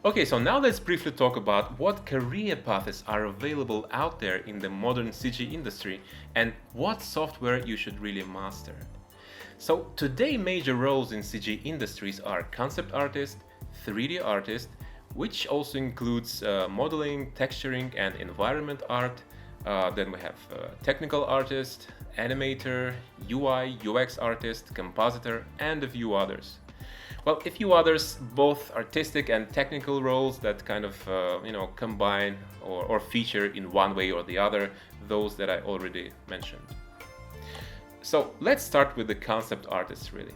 Okay, so now let's briefly talk about what career paths are available out there in the modern CG industry and what software you should really master. So today major roles in CG industries are concept artist, 3D artist, which also includes modeling, texturing and environment art. Then we have technical artist, animator, UI, UX artist, compositor and a few others. Well, a few others, both artistic and technical roles that kind of combine or feature in one way or the other those that I already mentioned. So let's start with the concept artist really.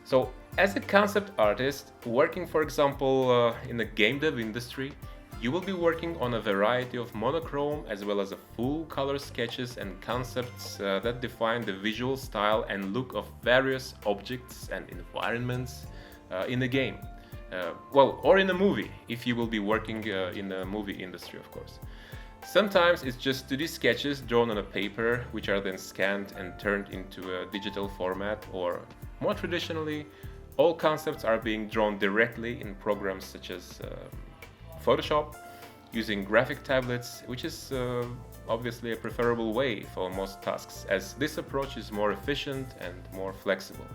So as a concept artist working, for example, in the game dev industry, you will be working on a variety of monochrome as well as a full color sketches and concepts that define the visual style and look of various objects and environments in the game. Or in a movie, if you will be working in the movie industry, of course. Sometimes it's just 2D sketches drawn on a paper, which are then scanned and turned into a digital format, or more traditionally, all concepts are being drawn directly in programs such as Photoshop, using graphic tablets, which is obviously a preferable way for most tasks, as this approach is more efficient and more flexible.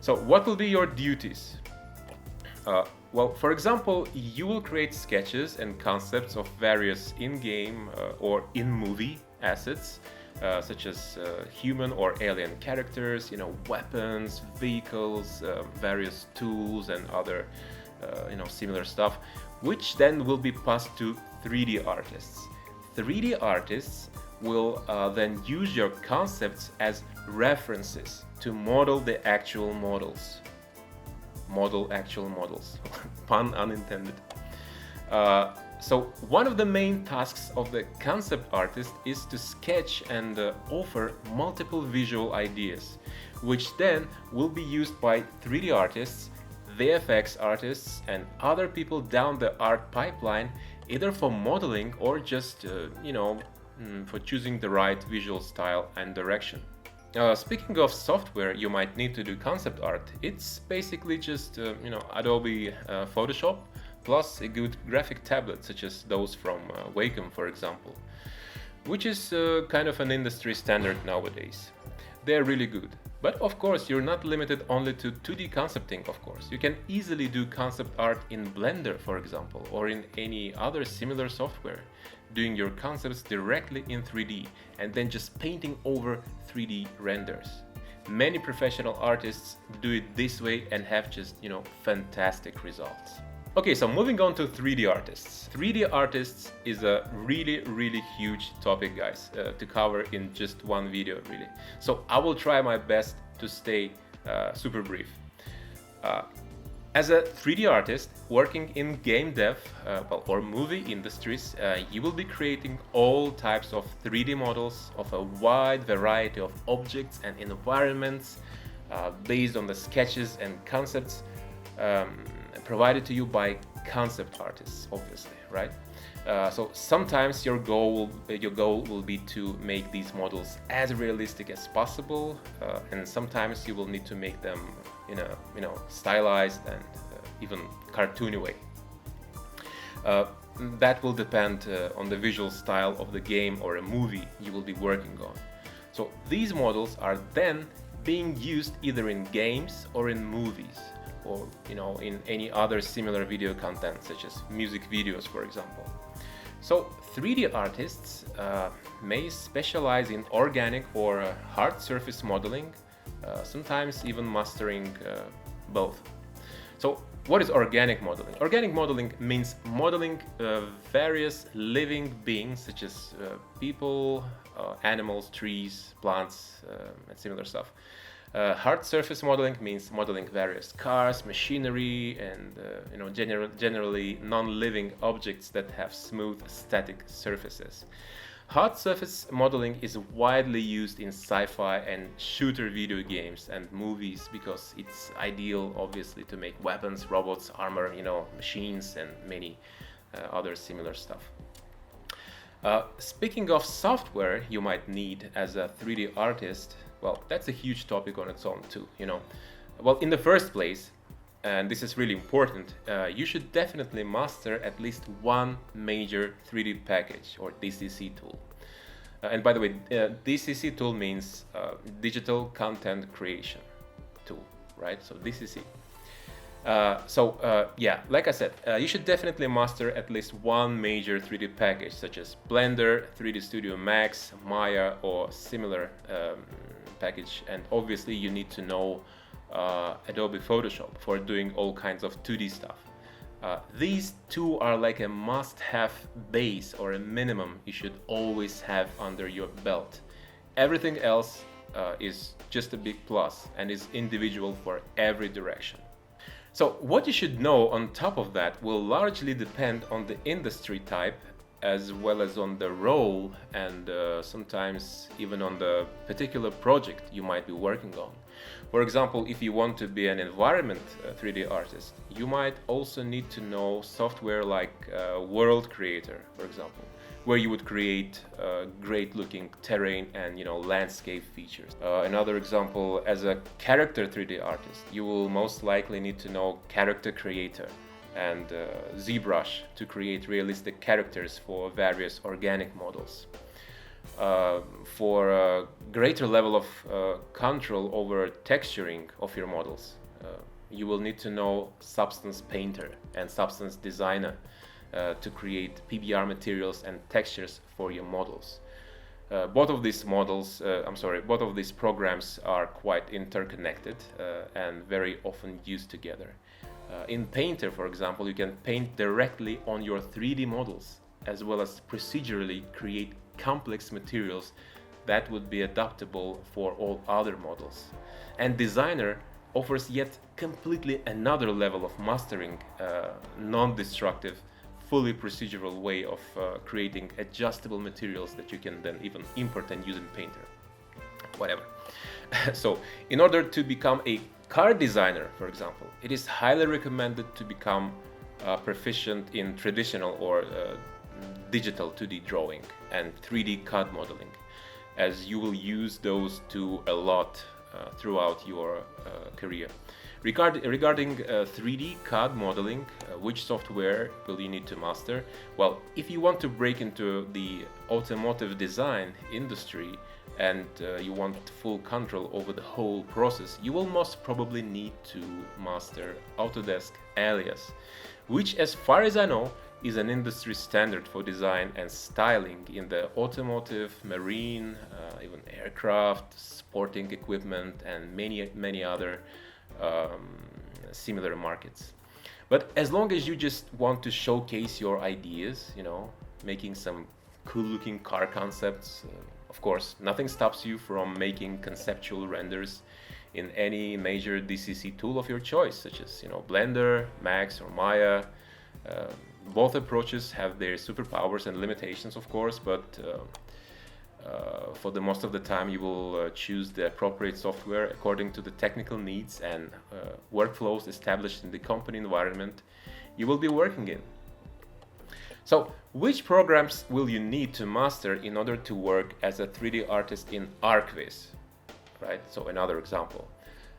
So what will be your duties? For example, you will create sketches and concepts of various in-game or in-movie assets, such as human or alien characters, weapons, vehicles, various tools and other similar stuff, which then will be passed to 3D artists. 3D artists will then use your concepts as references to model the actual models. Model actual models, pun unintended. So one of the main tasks of the concept artist is to sketch and offer multiple visual ideas, which then will be used by 3D artists, VFX artists and other people down the art pipeline, either for modeling or just for choosing the right visual style and direction. Speaking of software you might need to do concept art, it's basically just Adobe Photoshop plus a good graphic tablet such as those from Wacom, for example, which is kind of an industry standard nowadays. They're really good. But of course you're not limited only to 2D concepting, of course. You can easily do concept art in Blender, for example, or in any other similar software, doing your concepts directly in 3D and then just painting over 3D renders. Many professional artists do it this way and have just, fantastic results. Okay, so moving on to 3D artists. 3D artists is a really huge topic, guys, to cover in just one video, really. So I will try my best to stay super brief. As a 3D artist working in game dev or movie industries, you will be creating all types of 3D models of a wide variety of objects and environments based on the sketches and concepts provided to you by concept artists, obviously, right? So sometimes your goal will be to make these models as realistic as possible, and sometimes you will need to make them in a stylized and even cartoony way. That will depend on the visual style of the game or a movie you will be working on. So these models are then being used either in games or in movies, or in any other similar video content such as music videos, for example. So 3D artists may specialize in organic or hard surface modeling, sometimes even mastering both. So what is organic modeling? Organic modeling means modeling various living beings such as people, animals, trees, plants, and similar stuff. Hard surface modeling means modeling various cars, machinery, and generally non-living objects that have smooth, static surfaces. Hard surface modeling is widely used in sci-fi and shooter video games and movies because it's ideal, obviously, to make weapons, robots, armor, machines, and many other similar stuff. Speaking of software you might need as a 3D artist, well, that's a huge topic on its own too, Well, in the first place, and this is really important, you should definitely master at least one major 3D package or DCC tool. And by the way, DCC tool means Digital Content Creation Tool, right? So DCC. Yeah, like I said, you should definitely master at least one major 3D package such as Blender, 3D Studio Max, Maya, or similar package. And obviously you need to know Adobe Photoshop for doing all kinds of 2D stuff. These two are like a must-have base or a minimum you should always have under your belt. Everything else is just a big plus and is individual for every direction. So what you should know on top of that will largely depend on the industry type as well as on the role and sometimes even on the particular project you might be working on. For example, if you want to be an environment 3D artist, you might also need to know software like World Creator, for example, where you would create great looking terrain and landscape features. Another example, as a character 3D artist, you will most likely need to know Character Creator and ZBrush to create realistic characters for various organic models. For a greater level of control over texturing of your models, you will need to know Substance Painter and Substance Designer to create PBR materials and textures for your models. Both of these programs are quite interconnected and very often used together. In Painter, for example, you can paint directly on your 3D models as well as procedurally create complex materials that would be adaptable for all other models. And Designer offers yet completely another level of mastering, non-destructive, fully procedural way of creating adjustable materials that you can then even import and use in Painter. Whatever. So, in order to become a car designer, for example, it is highly recommended to become proficient in traditional or digital 2D drawing and 3D CAD modeling, as you will use those two a lot throughout your career. Regarding 3D CAD modeling, which software will you need to master? Well, if you want to break into the automotive design industry and you want full control over the whole process, you will most probably need to master Autodesk Alias, which, as far as I know, is an industry standard for design and styling in the automotive, marine, even aircraft, sporting equipment, and many other similar markets. But as long as you just want to showcase your ideas, making some cool-looking car concepts, of course, nothing stops you from making conceptual renders in any major DCC tool of your choice, such as Blender, Max, or Maya. Both approaches have their superpowers and limitations, of course, but for the most of the time you will choose the appropriate software according to the technical needs and workflows established in the company environment you will be working in. So, which programs will you need to master in order to work as a 3D artist in ArcViz? Right? So, another example.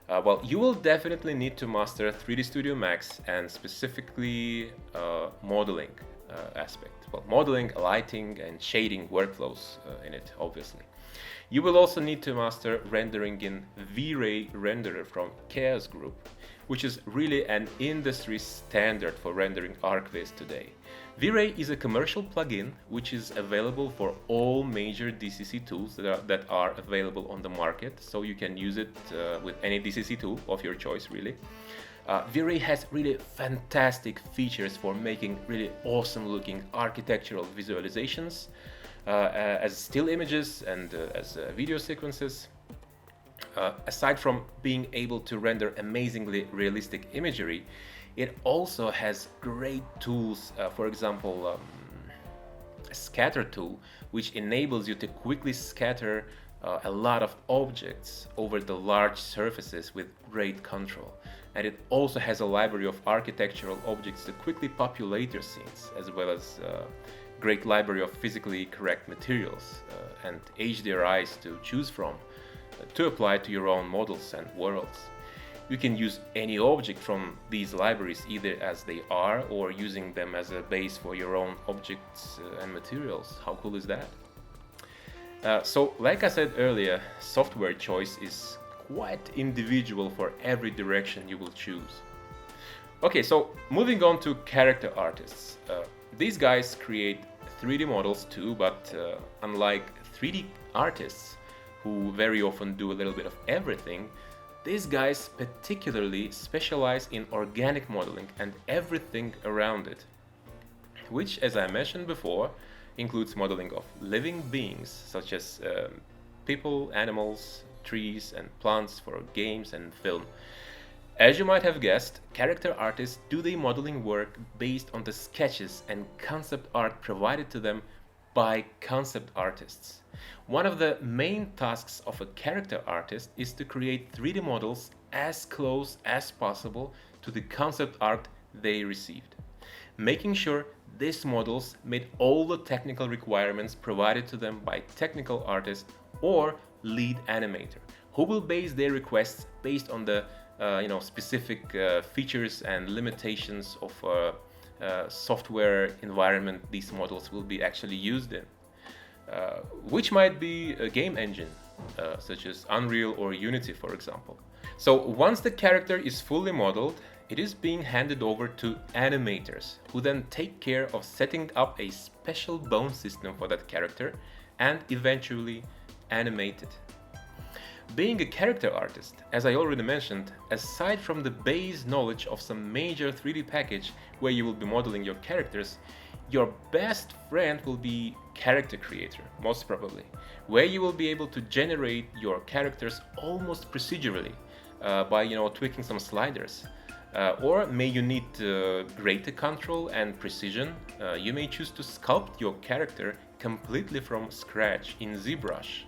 Well, you will definitely need to master 3D Studio Max and specifically modeling aspect. Well, modeling, lighting, and shading workflows in it, obviously. You will also need to master rendering in V-Ray renderer from Chaos Group, which is really an industry standard for rendering ArcViz today. V-Ray is a commercial plugin which is available for all major DCC tools that are available on the market, so you can use it with any DCC tool of your choice, really. V-Ray has really fantastic features for making really awesome looking architectural visualizations as still images and as video sequences. Aside from being able to render amazingly realistic imagery, it also has great tools, for example, a scatter tool, which enables you to quickly scatter a lot of objects over the large surfaces with great control. And it also has a library of architectural objects to quickly populate your scenes, as well as a great library of physically correct materials and HDRIs to choose from to apply to your own models and worlds. You can use any object from these libraries either as they are or using them as a base for your own objects and materials. How cool is that? So like I said earlier, software choice is quite individual for every direction you will choose. Okay, so moving on to character artists. These guys create 3D models too, but unlike 3D artists, who very often do a little bit of everything, these guys particularly specialize in organic modeling and everything around it, which, as I mentioned before, includes modeling of living beings such as people, animals, trees, and plants for games and film. As you might have guessed, character artists do their modeling work based on the sketches and concept art provided to them by concept artists. One of the main tasks of a character artist is to create 3D models as close as possible to the concept art they received, making sure these models meet all the technical requirements provided to them by technical artists or lead animator, who will base their requests based on the specific features and limitations of software environment these models will be actually used in, which might be a game engine such as Unreal or Unity, for example. So once the character is fully modeled, it is being handed over to animators, who then take care of setting up a special bone system for that character and eventually animate it. Being a character artist, as I already mentioned, aside from the base knowledge of some major 3D package where you will be modeling your characters, your best friend will be character creator, most probably, where you will be able to generate your characters almost procedurally by tweaking some sliders. Or may you need greater control and precision, you may choose to sculpt your character completely from scratch in ZBrush,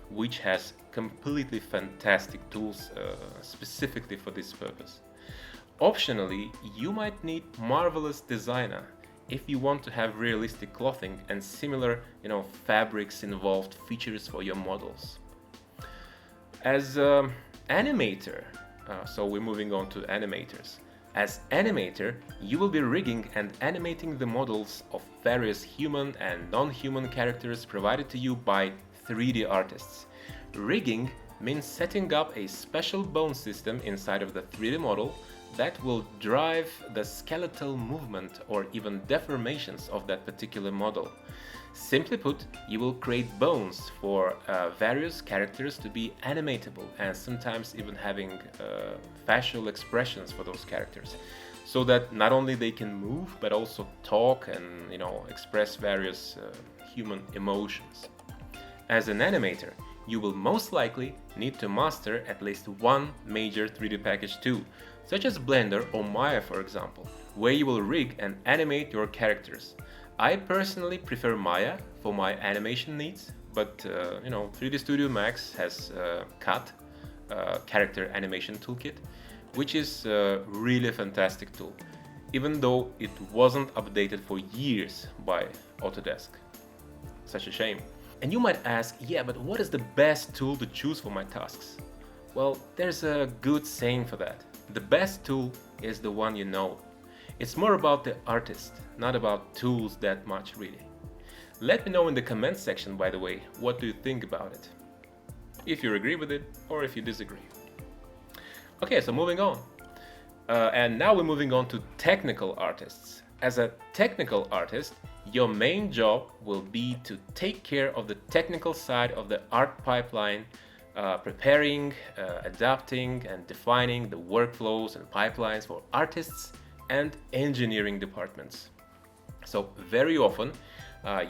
which has completely fantastic tools specifically for this purpose. Optionally, you might need Marvelous Designer if you want to have realistic clothing and similar, fabrics involved features for your models. As animator, so we're moving on to animators. As animator, you will be rigging and animating the models of various human and non-human characters provided to you by 3D artists. Rigging means setting up a special bone system inside of the 3D model that will drive the skeletal movement or even deformations of that particular model. Simply put, you will create bones for various characters to be animatable and sometimes even having facial expressions for those characters, so that not only they can move but also talk and express various human emotions. As an animator, you will most likely need to master at least one major 3D package too, such as Blender or Maya, for example, where you will rig and animate your characters. I personally prefer Maya for my animation needs, but 3D Studio Max has CAT, Character Animation Toolkit, which is a really fantastic tool, even though it wasn't updated for years by Autodesk. Such a shame. And you might ask, yeah, but what is the best tool to choose for my tasks? Well, there's a good saying for that. The best tool is the one you know. It's more about the artist, not about tools that much, really. Let me know in the comments section, by the way, what do you think about it? If you agree with it or if you disagree. Okay, so moving on. And now we're moving on to technical artists. As a technical artist, your main job will be to take care of the technical side of the art pipeline, preparing, adapting, and defining the workflows and pipelines for artists and engineering departments. So very often,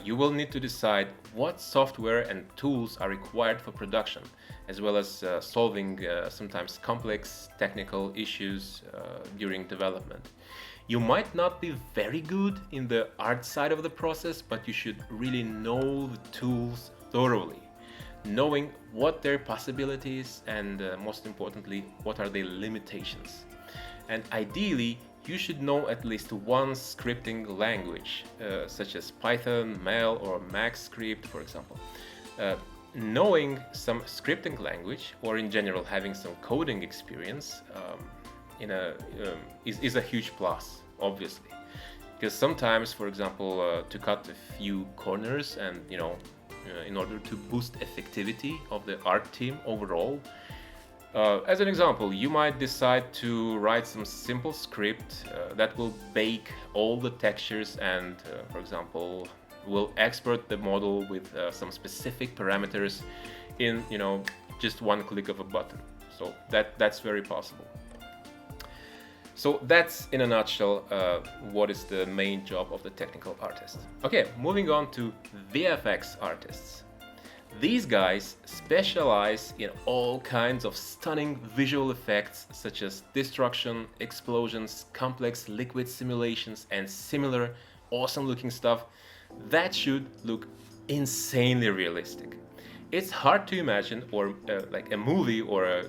you will need to decide what software and tools are required for production, as well as solving sometimes complex technical issues during development. You might not be very good in the art side of the process, but you should really know the tools thoroughly, knowing what their possibilities and most importantly, what are their limitations. And ideally, you should know at least one scripting language, such as Python, Mel, or MaxScript, for example. knowing some scripting language, or in general having some coding experience, is a huge plus, obviously. Because sometimes, for example, to cut a few corners and in order to boost effectivity of the art team overall, as an example, you might decide to write some simple script that will bake all the textures and, for example, will export the model with some specific parameters in just one click of a button. So that's very possible. So that's in a nutshell what is the main job of the technical artist. Okay, moving on to VFX artists. These guys specialize in all kinds of stunning visual effects such as destruction, explosions, complex liquid simulations, and similar awesome looking stuff that should look insanely realistic. It's hard to imagine like a movie or a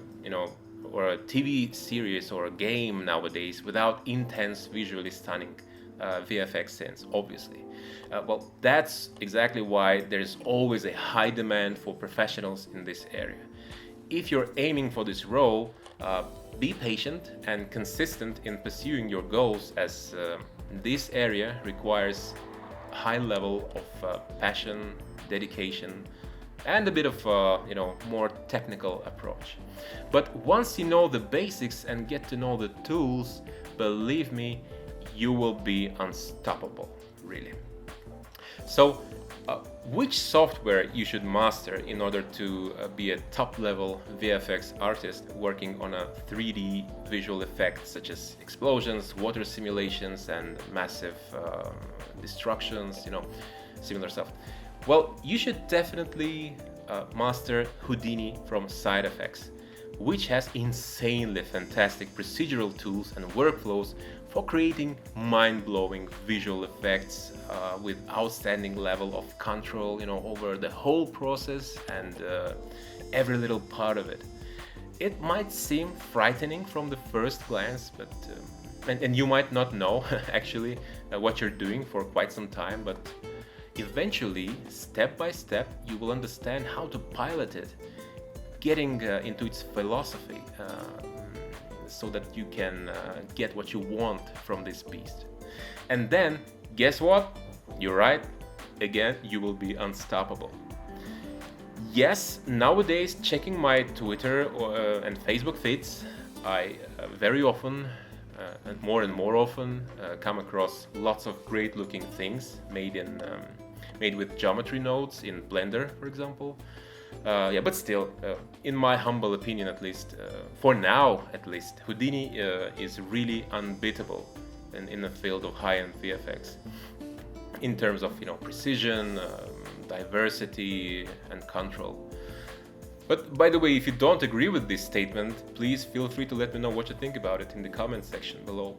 TV series or a game nowadays without intense, visually stunning VFX scenes, obviously. Well, that's exactly why there's always a high demand for professionals in this area. If you're aiming for this role, be patient and consistent in pursuing your goals, as this area requires a high level of passion, dedication, and a bit of more technical approach. But once you know the basics and get to know the tools, believe me, you will be unstoppable, really. So which software you should master in order to be a top-level VFX artist working on a 3D visual effect such as explosions, water simulations, and massive destructions, similar stuff? Well, you should definitely master Houdini from Side Effects, which has insanely fantastic procedural tools and workflows for creating mind-blowing visual effects with outstanding level of control, over the whole process and every little part of it. It might seem frightening from the first glance, but and you might not know actually what you're doing for quite some time, but eventually, step by step, you will understand how to pilot it, getting into its philosophy, so that you can get what you want from this beast. And then, guess what? You're right. Again, you will be unstoppable. Yes, nowadays, checking my Twitter and Facebook feeds, I very often and more often come across lots of great looking things made with geometry nodes in Blender, for example. But still, in my humble opinion, at least, for now at least, Houdini is really unbeatable in the field of high-end VFX in terms of precision, diversity, and control. But by the way, if you don't agree with this statement, please feel free to let me know what you think about it in the comment section below.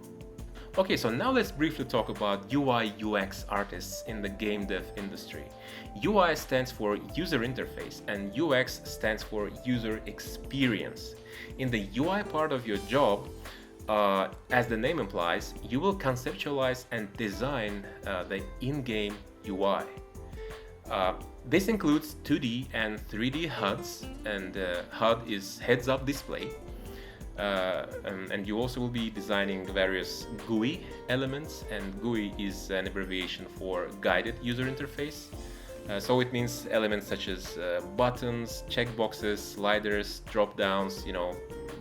Okay, so now let's briefly talk about UI/UX artists in the game dev industry. UI stands for user interface and UX stands for user experience. In the UI part of your job, as the name implies, you will conceptualize and design the in-game UI. This includes 2D and 3D HUDs, and HUD is heads-up display. And you also will be designing various GUI elements, and GUI is an abbreviation for guided user interface. So it means elements such as buttons, checkboxes, sliders, drop-downs,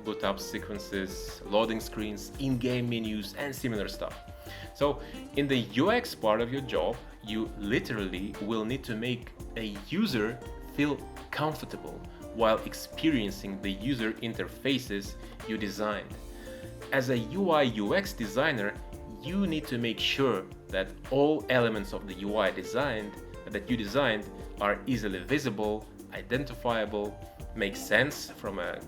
boot-up sequences, loading screens, in-game menus, and similar stuff. So in the UX part of your job, you literally will need to make a user feel comfortable while experiencing the user interfaces you designed. As a UI/UX designer, you need to make sure that all elements of the UI that you designed are easily visible, identifiable, make sense from a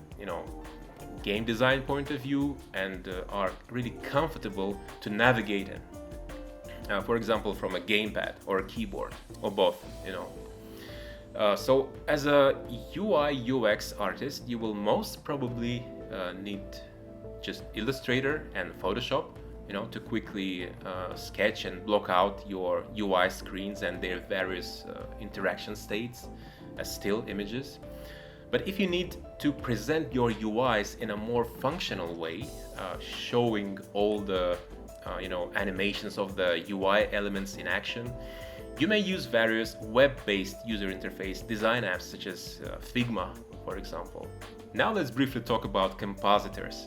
game design point of view, and are really comfortable to navigate in. For example, from a gamepad or a keyboard, or both, So as a UI/UX artist, you will most probably need just Illustrator and Photoshop, to quickly sketch and block out your UI screens and their various interaction states. as still images. But if you need to present your UIs in a more functional way, showing all the animations of the UI elements in action, you may use various web-based user interface design apps such as Figma, for example. Now let's briefly talk about compositors.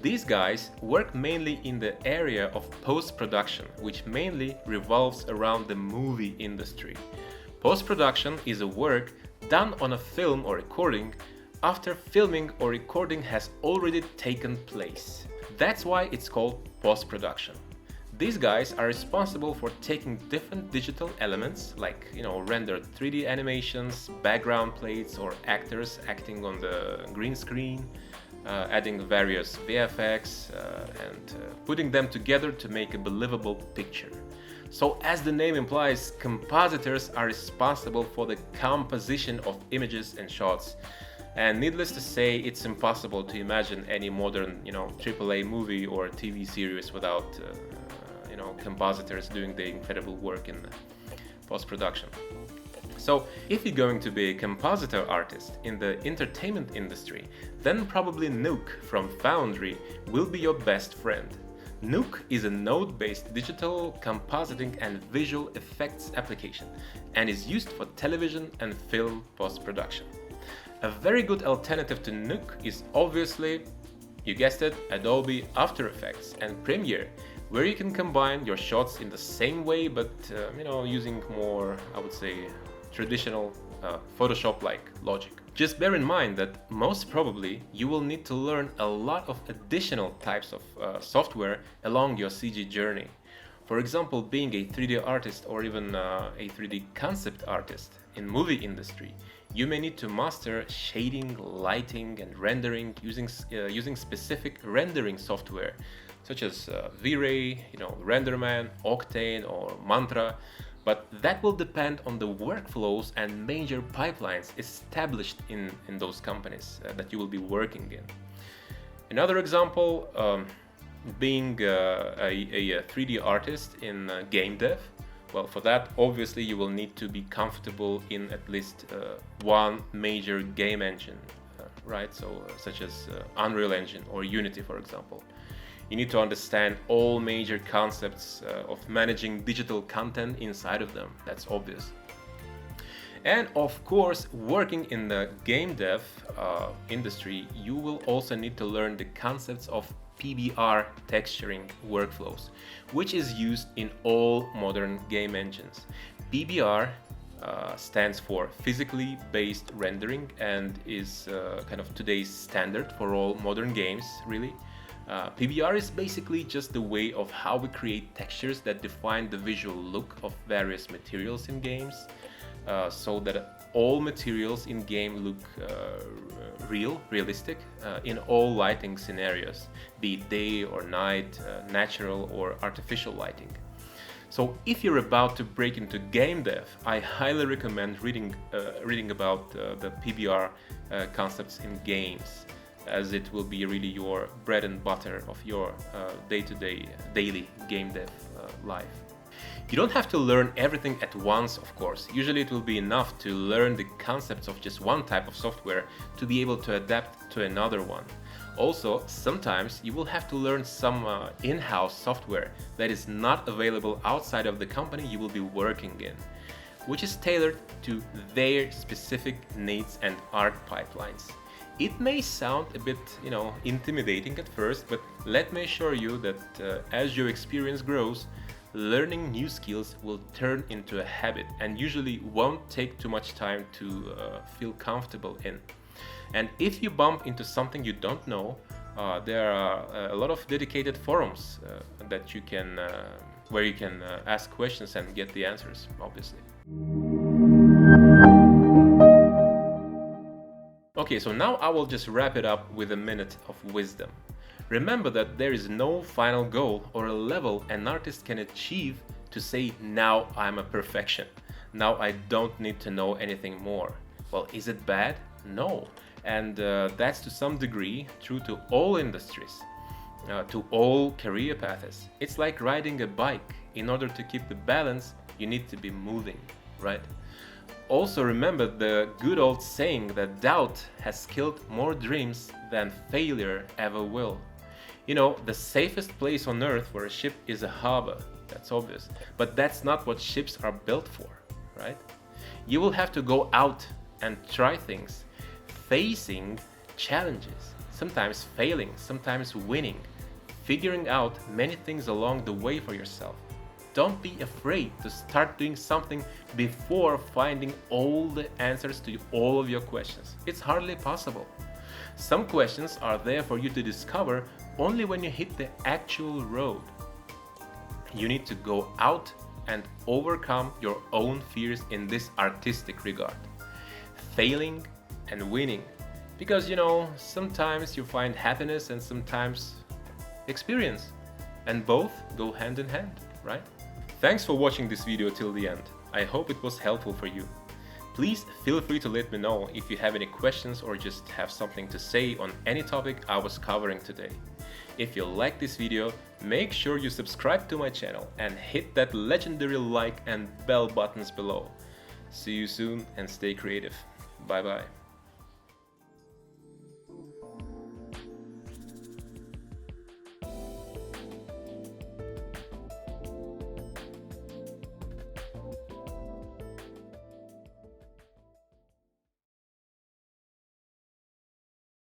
These guys work mainly in the area of post-production, which mainly revolves around the movie industry. Post-production is a work done on a film or recording after filming or recording has already taken place. That's why it's called post-production. These guys are responsible for taking different digital elements like rendered 3D animations, background plates, or actors acting on the green screen, adding various VFX and putting them together to make a believable picture. So as the name implies, compositors are responsible for the composition of images and shots. And needless to say, it's impossible to imagine any modern AAA movie or TV series without compositors doing the incredible work in post-production. So if you're going to be a compositor artist in the entertainment industry, then probably Nuke from Foundry will be your best friend. Nuke is a node-based digital compositing and visual effects application and is used for television and film post-production. A very good alternative to Nuke is obviously, you guessed it, Adobe After Effects and Premiere, where you can combine your shots in the same way but using more, I would say, traditional Photoshop-like logic. Just bear in mind that most probably you will need to learn a lot of additional types of software along your CG journey. For example, being a 3D artist or even a 3D concept artist in movie industry, you may need to master shading, lighting, and rendering using specific rendering software such as V-Ray, RenderMan, Octane, or Mantra. But that will depend on the workflows and major pipelines established in those companies that you will be working in. Another example, being a 3D artist in game dev. Well, for that, obviously, you will need to be comfortable in at least one major game engine, right? So, such as Unreal Engine or Unity, for example. You need to understand all major concepts of managing digital content inside of them. That's obvious. And of course, working in the game dev industry, you will also need to learn the concepts of PBR texturing workflows, which is used in all modern game engines. PBR stands for physically based rendering and is kind of today's standard for all modern games, really. PBR is basically just the way of how we create textures that define the visual look of various materials in games, so that all materials in game look realistic in all lighting scenarios, be it day or night, natural or artificial lighting. So if you're about to break into game dev, I highly recommend reading about the PBR concepts in games, as it will be really your bread and butter of your day-to-day, daily game dev life. You don't have to learn everything at once, of course. Usually it will be enough to learn the concepts of just one type of software to be able to adapt to another one. Also, sometimes you will have to learn some in-house software that is not available outside of the company you will be working in, which is tailored to their specific needs and art pipelines. It may sound a bit, intimidating at first, but let me assure you that as your experience grows, learning new skills will turn into a habit and usually won't take too much time to feel comfortable in. And if you bump into something you don't know, there are a lot of dedicated forums that you can, where you can ask questions and get the answers, obviously. Okay, so now I will just wrap it up with a minute of wisdom. Remember that there is no final goal or a level an artist can achieve to say, now I'm a perfection. Now I don't need to know anything more. Well, is it bad? No. And that's to some degree true to all industries, to all career paths. It's like riding a bike. In order to keep the balance, you need to be moving, right? also remember the good old saying that doubt has killed more dreams than failure ever will. You know, the safest place on earth for a ship is a harbor, that's obvious, but that's not what ships are built for, right? You will have to go out and try things, facing challenges, sometimes failing, sometimes winning, figuring out many things along the way for yourself. Don't be afraid to start doing something before finding all the answers to all of your questions. It's hardly possible. Some questions are there for you to discover only when you hit the actual road. You need to go out and overcome your own fears in this artistic regard. Failing and winning. Because you know, sometimes you find happiness and sometimes experience. And both go hand in hand, right? Thanks for watching this video till the end. I hope it was helpful for you. Please feel free to let me know if you have any questions or just have something to say on any topic I was covering today. If you like this video, make sure you subscribe to my channel and hit that legendary like and bell buttons below. See you soon and stay creative. Bye bye.